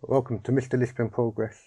Welcome to Mr Lisp in Progress,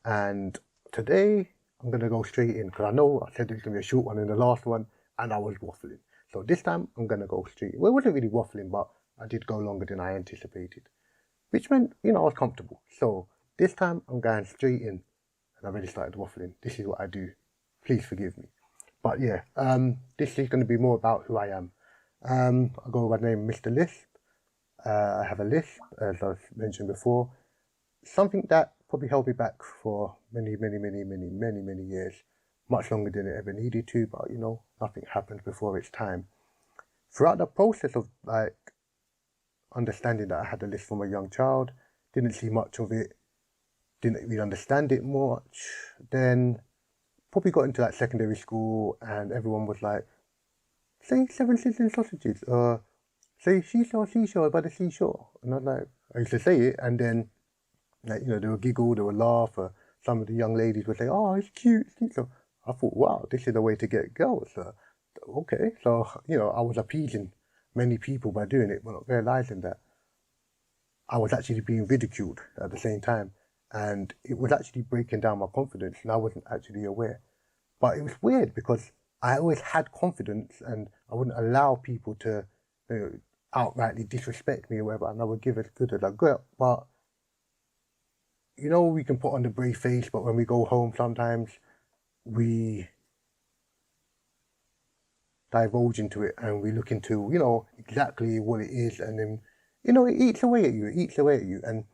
and today I'm going to go straight in because I know I said it was going to be a short one in the last one and I was waffling. So this time I'm going to go straight in. Well, it wasn't really waffling, but I did go longer than I anticipated, which meant, I was comfortable. So this time I'm going straight in and I already started waffling. This is what I do. Please forgive me. But yeah, this is going to be more about who I am. I go by the name Mr Lisp. I have a lisp, as I've mentioned before. Something that probably held me back for many years, much longer than it ever needed to, but nothing happens before its time. Throughout the process of understanding that I had a lisp from a young child, didn't see much of it, didn't really understand it much, then probably got into secondary school and everyone was like, say 7 sizzling sausages, or say seashore by the seashore. And I used to say it, and then they would giggle, they would laugh, or some of the young ladies would say, oh, it's cute, it's cute. So I thought, wow, this is the way to get girls. Okay, so, I was appeasing many people by doing it, but not realizing that I was actually being ridiculed at the same time. And it was actually breaking down my confidence, and I wasn't actually aware. But it was weird because I always had confidence and I wouldn't allow people to outrightly disrespect me or whatever, and I would give it as good as I got. But we can put on the brave face, but when we go home, sometimes we divulge into it and we look into, exactly what it is. And then, it eats away at you. And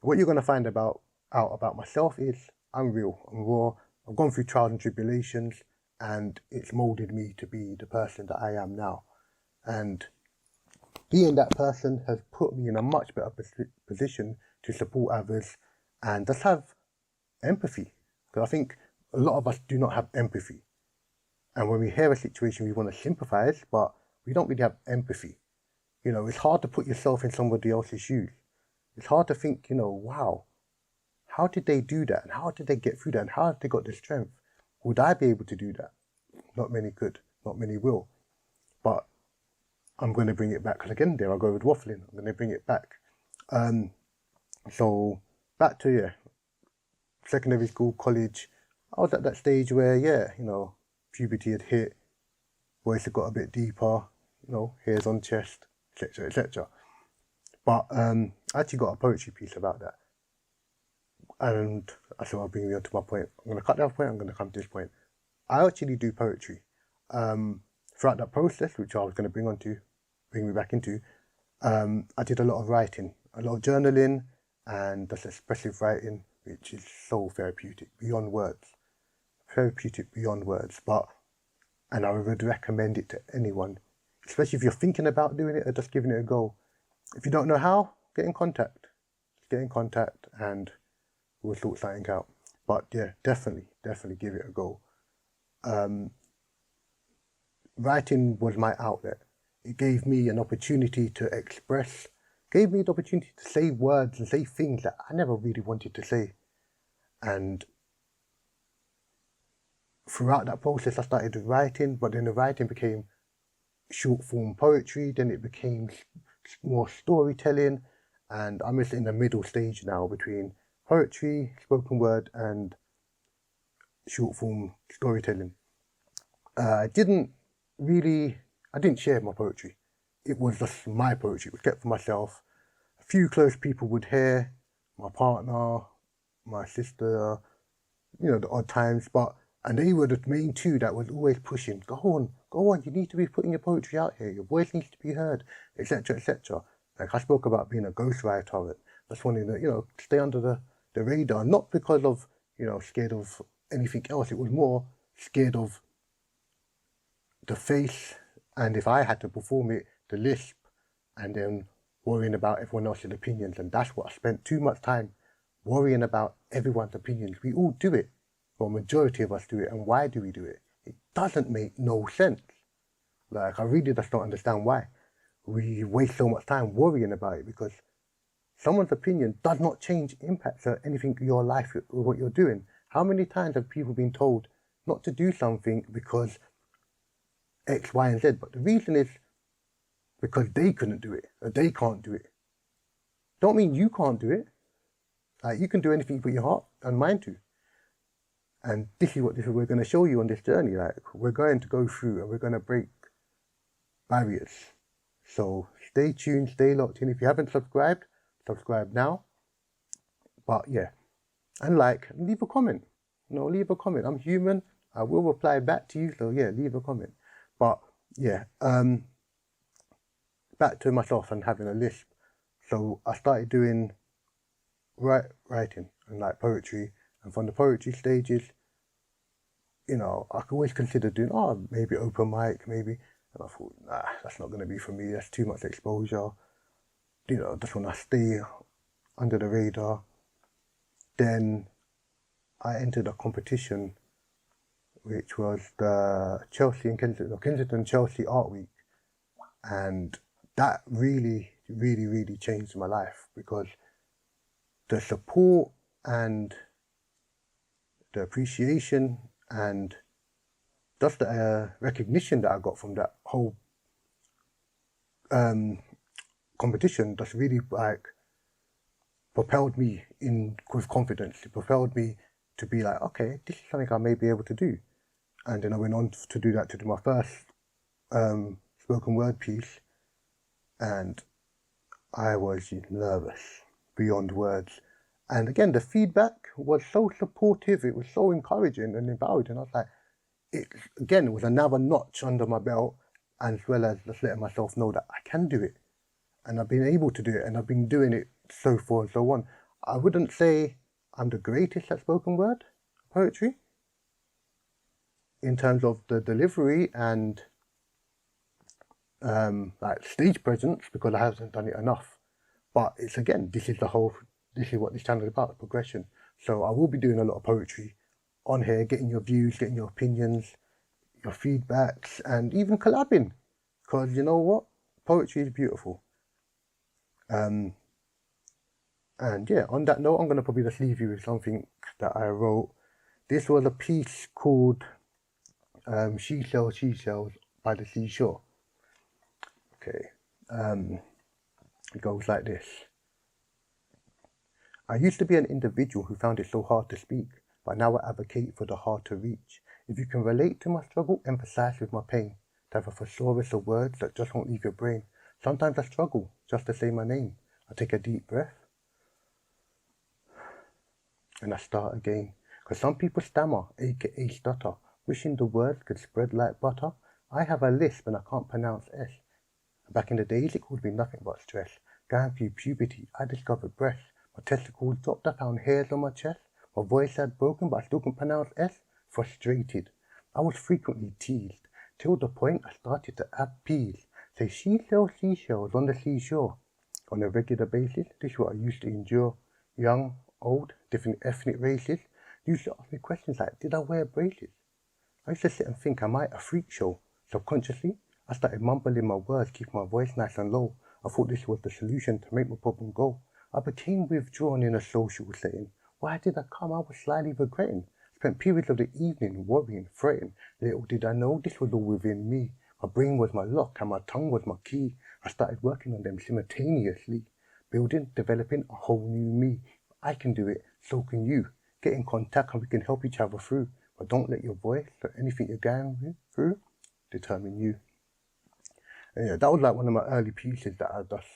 what you're going to find out about myself is I'm real, I'm raw. I've gone through trials and tribulations, and it's molded me to be the person that I am now. And being that person has put me in a much better position to support others and just have empathy. Because I think a lot of us do not have empathy. And when we hear a situation, we want to sympathize, but we don't really have empathy. It's hard to put yourself in somebody else's shoes. It's hard to think, wow, how did they do that? And how did they get through that? And how have they got the strength? Would I be able to do that? Not many could, not many will. But I'm going to bring it back, because again, there I go with waffling. I'm going to bring it back. So back to, secondary school, college. I was at that stage where, puberty had hit, voice had got a bit deeper, hairs on chest, etc., etc. But I actually got a poetry piece about that. And I said, I'll bring you on to my point. I'm going to cut that point, I'm going to come to this point. I actually do poetry. Throughout that process, which I was going to bring me back into, I did a lot of writing, a lot of journaling, and that's expressive writing, which is so therapeutic, beyond words. Therapeutic beyond words. And I would recommend it to anyone, especially if you're thinking about doing it or just giving it a go. If you don't know how, get in contact. Get in contact and we'll sort something out. But yeah, definitely give it a go. Writing was my outlet. It gave me an opportunity to express, gave me the opportunity to say words and say things that I never really wanted to say. And throughout that process, I started writing, but then the writing became short form poetry, then it became more storytelling, and I'm just in the middle stage now between poetry, spoken word, and short form storytelling. I didn't share my poetry. It was just my poetry. It was kept for myself. A few close people would hear, my partner, my sister, the odd times, and they were the main two that was always pushing, go on, you need to be putting your poetry out here, your voice needs to be heard, etc., etc. I spoke about being a ghostwriter, and just wanting to, stay under the radar, not because of, scared of anything else. It was more scared of the face, and if I had to perform it, the lisp, and then worrying about everyone else's opinions. And that's what I spent too much time worrying about, everyone's opinions. We all do it. Well, majority of us do it. And why do we do it? It doesn't make no sense. I really just don't understand why we waste so much time worrying about it, because someone's opinion does not change, impacts anything in your life or what you're doing. How many times have people been told not to do something because X, Y, and Z, but the reason is because they couldn't do it, or they can't do it. Don't mean you can't do it. Like, you can do anything you put your heart and mind to. And this is what we're going to show you on this journey. Like, we're going to go through and we're going to break barriers. So stay tuned, stay locked in. If you haven't subscribed, subscribe now. But yeah, and leave a comment. Leave a comment. I'm human. I will reply back to you. So yeah, leave a comment. But yeah, back to myself and having a lisp. So I started doing writing and like poetry, and from the poetry stages, I could always consider doing maybe open mic, maybe. And I thought, nah, that's not going to be for me. That's too much exposure. Just want to stay under the radar. Then I entered a competition, which was the Kensington Chelsea Art Week. And that really, really, really changed my life, because the support and the appreciation and just the recognition that I got from that whole competition just really propelled me in with confidence. It propelled me to be like, okay, this is something I may be able to do. And then I went on to do my first spoken word piece, and I was nervous beyond words. And again, the feedback was so supportive, it was so encouraging and empowering. And I was like, it was another notch under my belt, as well as just letting myself know that I can do it. And I've been able to do it, and I've been doing it so forth and so on. I wouldn't say I'm the greatest at spoken word poetry in terms of the delivery and stage presence, because I haven't done it enough. But this is what this channel is about, progression. So I will be doing a lot of poetry on here, getting your views, getting your opinions, your feedbacks, and even collabing. Because you know what? Poetry is beautiful. And yeah, on that note, I'm going to probably just leave you with something that I wrote. This was a piece called She Sells by the Seashore. Okay, it goes like this. I used to be an individual who found it so hard to speak, but now I advocate for the hard to reach. If you can relate to my struggle, empathize with my pain. To have a thesaurus of words that just won't leave your brain. Sometimes I struggle just to say my name. I take a deep breath and I start again. Because some people stammer, aka stutter, wishing the words could spread like butter. I have a lisp and I can't pronounce S. Back in the days, it caused me nothing but stress. Going through puberty, I discovered breasts. My testicles dropped, I found hairs on my chest. My voice had broken, but I still couldn't pronounce S. Frustrated, I was frequently teased, till the point I started to appease. Say she sells seashells on the seashore. On a regular basis, this is what I used to endure. Young, old, different ethnic races used to ask me questions like, did I wear braces? I used to sit and think, am I a freak show? Subconsciously, I started mumbling my words, keeping my voice nice and low. I thought this was the solution to make my problem go. I became withdrawn in a social setting. Why did I come? I was slightly regretting. Spent periods of the evening worrying, fretting. Little did I know this was all within me. My brain was my lock and my tongue was my key. I started working on them simultaneously. Building, developing a whole new me. I can do it, so can you. Get in contact and we can help each other through. But don't let your voice or anything you're going through determine you. And yeah, that was like one of my early pieces that I just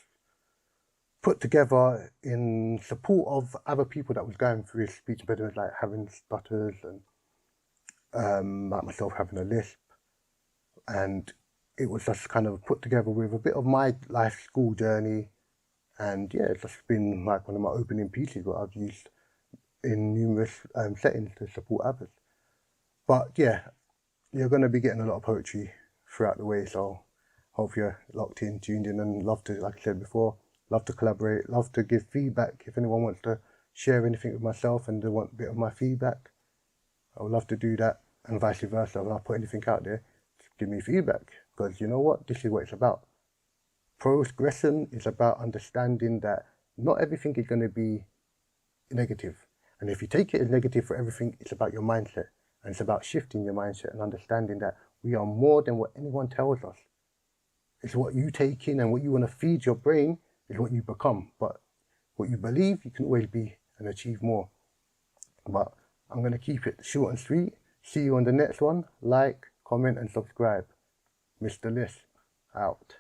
put together in support of other people that was going through speech impediments, like having stutters and like myself having a lisp. And it was just kind of put together with a bit of my life school journey. And yeah, it's just been like one of my opening pieces that I've used in numerous settings to support others. But yeah, you're going to be getting a lot of poetry throughout the way, so hope you're locked in, tuned in, and love to, like I said before, love to collaborate, love to give feedback. If anyone wants to share anything with myself and they want a bit of my feedback, I would love to do that, and vice versa. When I put anything out there, just give me feedback, because you know what, this is what it's about. Progression is about understanding that not everything is going to be negative. And if you take it as negative for everything, it's about your mindset. And it's about shifting your mindset and understanding that we are more than what anyone tells us. It's what you take in, and what you want to feed your brain is what you become. But what you believe, you can always be and achieve more. But I'm going to keep it short and sweet. See you on the next one. Like, comment and subscribe. Mr Lisp out.